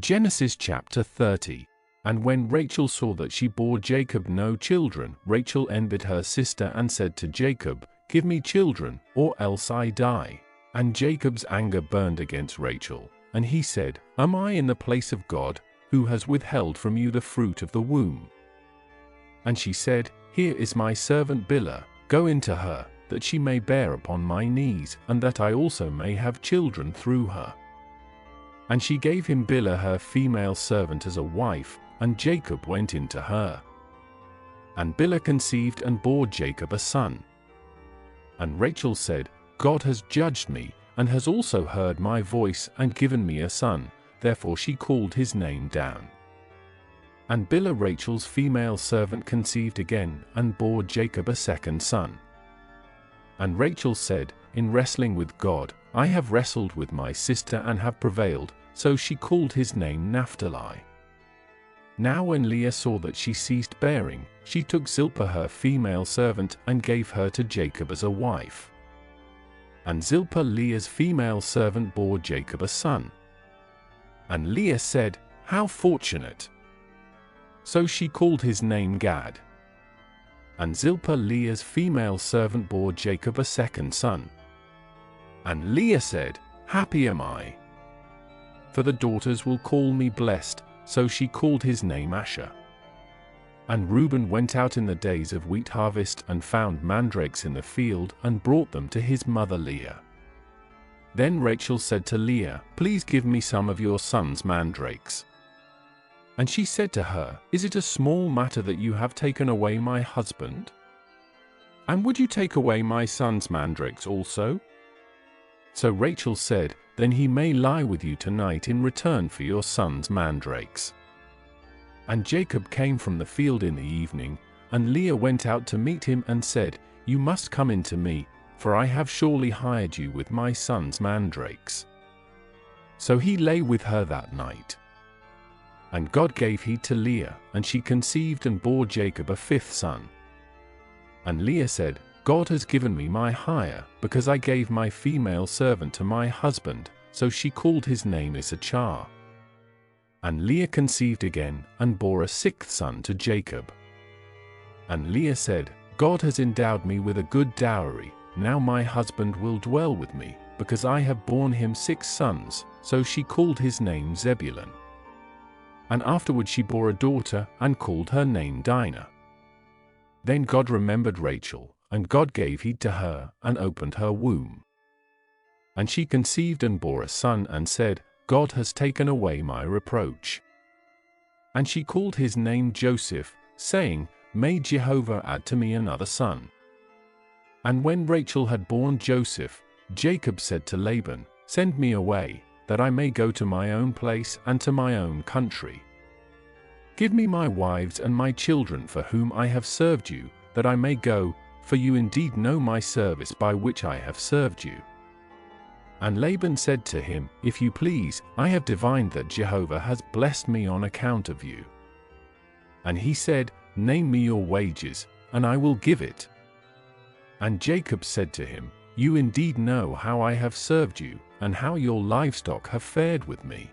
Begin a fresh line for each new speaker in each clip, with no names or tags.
Genesis chapter 30. And when Rachel saw that she bore Jacob no children, Rachel envied her sister and said to Jacob, "Give me children, or else I die." And Jacob's anger burned against Rachel, and he said, "Am I in the place of God, who has withheld from you the fruit of the womb?" And she said, "Here is my servant Bilhah, go into her, that she may bear upon my knees, and that I also may have children through her." And she gave him Bilhah her female servant as a wife, and Jacob went into her. And Bilhah conceived and bore Jacob a son. And Rachel said, "God has judged me, and has also heard my voice, and given me a son." Therefore she called his name Dan. And Bilhah Rachel's female servant conceived again, and bore Jacob a second son. And Rachel said, "In wrestling with God, I have wrestled with my sister and have prevailed," so she called his name Naphtali. Now when Leah saw that she ceased bearing, she took Zilpah her female servant, and gave her to Jacob as a wife. And Zilpah Leah's female servant bore Jacob a son. And Leah said, "How fortunate!" So she called his name Gad. And Zilpah Leah's female servant bore Jacob a second son. And Leah said, "Happy am I, for the daughters will call me blessed," so she called his name Asher. And Reuben went out in the days of wheat harvest, and found mandrakes in the field, and brought them to his mother Leah. Then Rachel said to Leah, "Please give me some of your son's mandrakes." And she said to her, "Is it a small matter that you have taken away my husband? And would you take away my son's mandrakes also?" So Rachel said, "Then he may lie with you tonight in return for your son's mandrakes." And Jacob came from the field in the evening, and Leah went out to meet him and said, "You must come in to me, for I have surely hired you with my son's mandrakes." So he lay with her that night. And God gave heed to Leah, and she conceived and bore Jacob a fifth son. And Leah said, "God has given me my hire, because I gave my female servant to my husband," so she called his name Issachar. And Leah conceived again, and bore a sixth son to Jacob. And Leah said, "God has endowed me with a good dowry, now my husband will dwell with me, because I have borne him 6 sons, so she called his name Zebulun. And afterward she bore a daughter, and called her name Dinah. Then God remembered Rachel, and God gave heed to her, and opened her womb. And she conceived and bore a son, and said, "God has taken away my reproach." And she called his name Joseph, saying, "May Jehovah add to me another son." And when Rachel had borne Joseph, Jacob said to Laban, "Send me away, that I may go to my own place and to my own country. Give me my wives and my children for whom I have served you, that I may go, for you indeed know my service by which I have served you." And Laban said to him, "If you please, I have divined that Jehovah has blessed me on account of you." And he said, "Name me your wages, and I will give it." And Jacob said to him, "You indeed know how I have served you, and how your livestock have fared with me.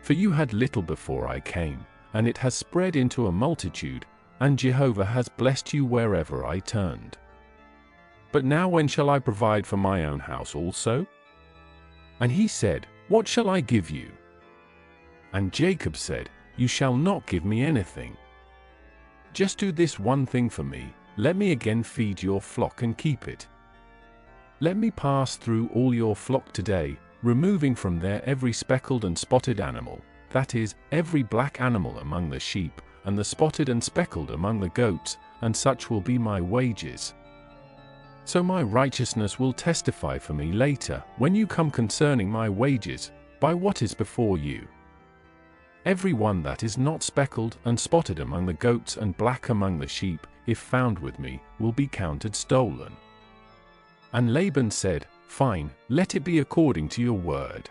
For you had little before I came, and it has spread into a multitude, and Jehovah has blessed you wherever I turned. But now when shall I provide for my own house also?" And he said, "What shall I give you?" And Jacob said, "You shall not give me anything. Just do this one thing for me, let me again feed your flock and keep it. Let me pass through all your flock today, removing from there every speckled and spotted animal, that is, every black animal among the sheep, and the spotted and speckled among the goats, and such will be my wages. So my righteousness will testify for me later, when you come concerning my wages, by what is before you. Every one that is not speckled and spotted among the goats and black among the sheep, if found with me, will be counted stolen." And Laban said, "Fine, let it be according to your word."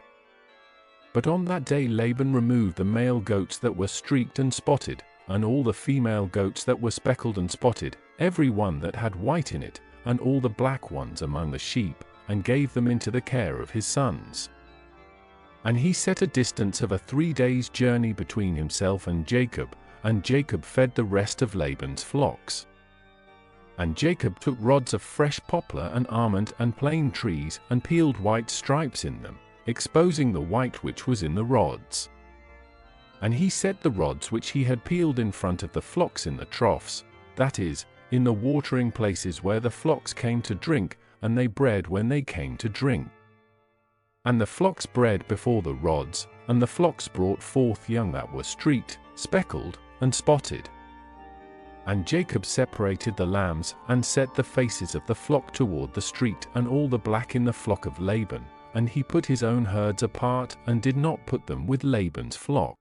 But on that day Laban removed the male goats that were streaked and spotted, and all the female goats that were speckled and spotted, every one that had white in it, and all the black ones among the sheep, and gave them into the care of his sons. And he set a distance of a 3 days' journey between himself and Jacob fed the rest of Laban's flocks. And Jacob took rods of fresh poplar and almond and plane trees and peeled white stripes in them, exposing the white which was in the rods. And he set the rods which he had peeled in front of the flocks in the troughs, that is, in the watering places where the flocks came to drink, and they bred when they came to drink. And the flocks bred before the rods, and the flocks brought forth young that were streaked, speckled, and spotted. And Jacob separated the lambs, and set the faces of the flock toward the street, and all the black in the flock of Laban, and he put his own herds apart, and did not put them with Laban's flock.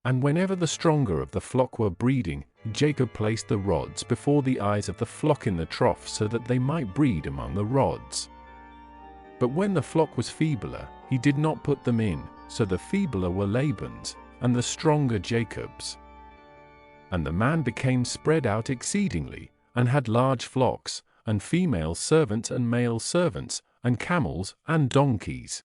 And whenever the stronger of the flock were breeding, Jacob placed the rods before the eyes of the flock in the trough, so that they might breed among the rods. But when the flock was feebler, he did not put them in, so the feebler were Laban's, and the stronger Jacob's. And the man became spread out exceedingly, and had large flocks, and female servants and male servants, and camels and donkeys.